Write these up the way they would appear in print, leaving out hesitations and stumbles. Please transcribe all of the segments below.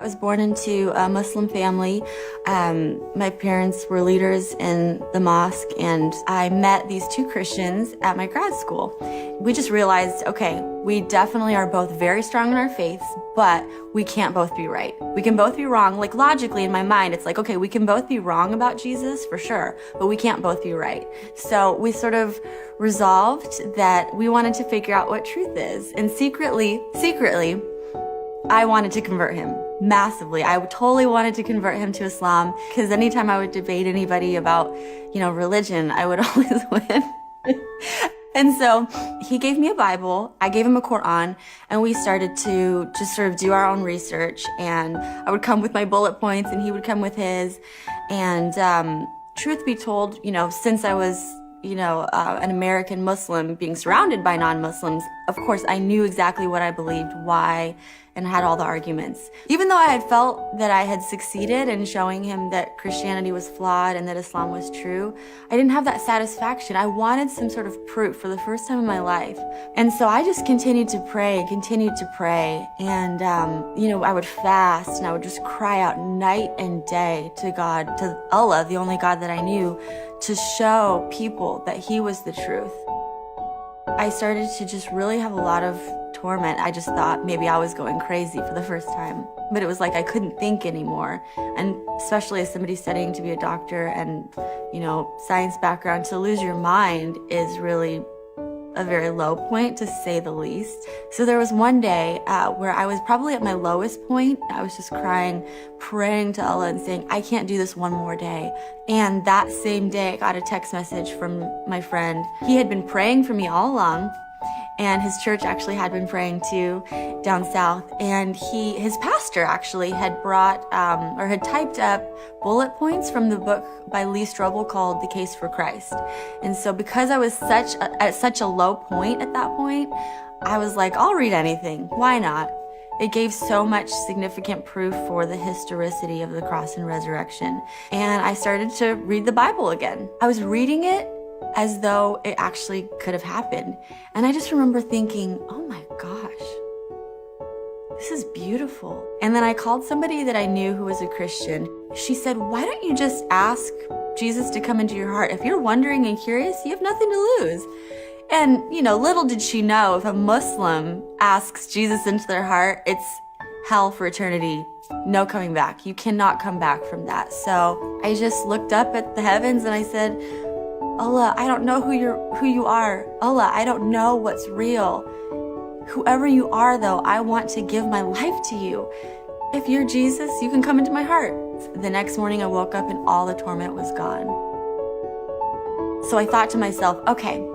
I was born into a Muslim family. My parents were leaders in the mosque, and I met these two Christians at my grad school. We just realized, okay, we definitely are both very strong in our faiths, but we can't both be right. We can both be wrong. Like logically in my mind, it's like, okay, we can both be wrong about Jesus for sure, but we can't both be right. So we sort of resolved that we wanted to figure out what truth is. And secretly, I wanted to convert him massively. I totally wanted to convert him to Islam, because anytime I would debate anybody about, religion, I would always win. And so he gave me a Bible, I gave him a Quran, and we started to just sort of do our own research. And I would come with my bullet points and he would come with his. And truth be told, since I was an American Muslim being surrounded by non-Muslims, of course, I knew exactly what I believed, why, and had all the arguments. Even though I had felt that I had succeeded in showing him that Christianity was flawed and that Islam was true, I didn't have that satisfaction. I wanted some sort of proof for the first time in my life. And so I just continued to pray. And, I would fast and I would just cry out night and day to God, to Allah, the only God that I knew, to show people that he was the truth. I started to just really have a lot of torment. I just thought maybe I was going crazy for the first time. But it was like I couldn't think anymore. And especially as somebody studying to be a doctor and, science background, to lose your mind is really a very low point, to say the least. So there was one day where I was probably at my lowest point. I was just crying, praying to Allah and saying, I can't do this one more day. And that same day, I got a text message from my friend. He had been praying for me all along, and his church actually had been praying too down south. And his pastor actually had brought or had typed up bullet points from the book by Lee Strobel called The Case for Christ. And so because I was at such a low point at that point, I was like, I'll read anything. Why not? It gave so much significant proof for the historicity of the cross and resurrection. And I started to read the Bible again. I was reading it as though it actually could have happened. And I just remember thinking, oh my gosh, this is beautiful. And then I called somebody that I knew who was a Christian. She said, why don't you just ask Jesus to come into your heart? If you're wondering and curious, you have nothing to lose. And, little did she know, if a Muslim asks Jesus into their heart, it's hell for eternity. No coming back. You cannot come back from that. So I just looked up at the heavens and I said, Allah, I don't know who you are. Allah, I don't know what's real. Whoever you are, though, I want to give my life to you. If you're Jesus, you can come into my heart. The next morning I woke up and all the torment was gone. So I thought to myself, okay,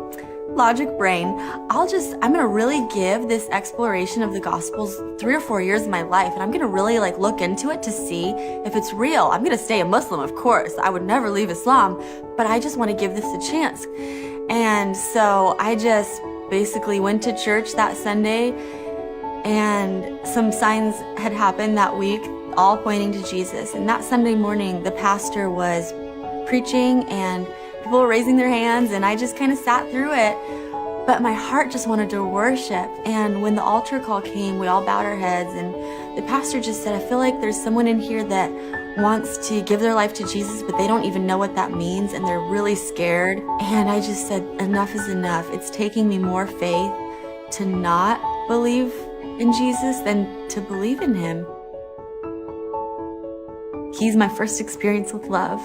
logic brain, I'm gonna really give this exploration of the Gospels 3 or 4 years of my life, and I'm gonna really look into it to see if it's real. I'm gonna stay a Muslim, of course. I would never leave Islam, but I just want to give this a chance. And so I just basically went to church that Sunday, and some signs had happened that week, all pointing to Jesus. And that Sunday morning, the pastor was preaching and people were raising their hands, and I just kind of sat through it. But my heart just wanted to worship. And when the altar call came, we all bowed our heads, and the pastor just said, I feel like there's someone in here that wants to give their life to Jesus, but they don't even know what that means, and they're really scared. And I just said, enough is enough. It's taking me more faith to not believe in Jesus than to believe in him. He's my first experience with love.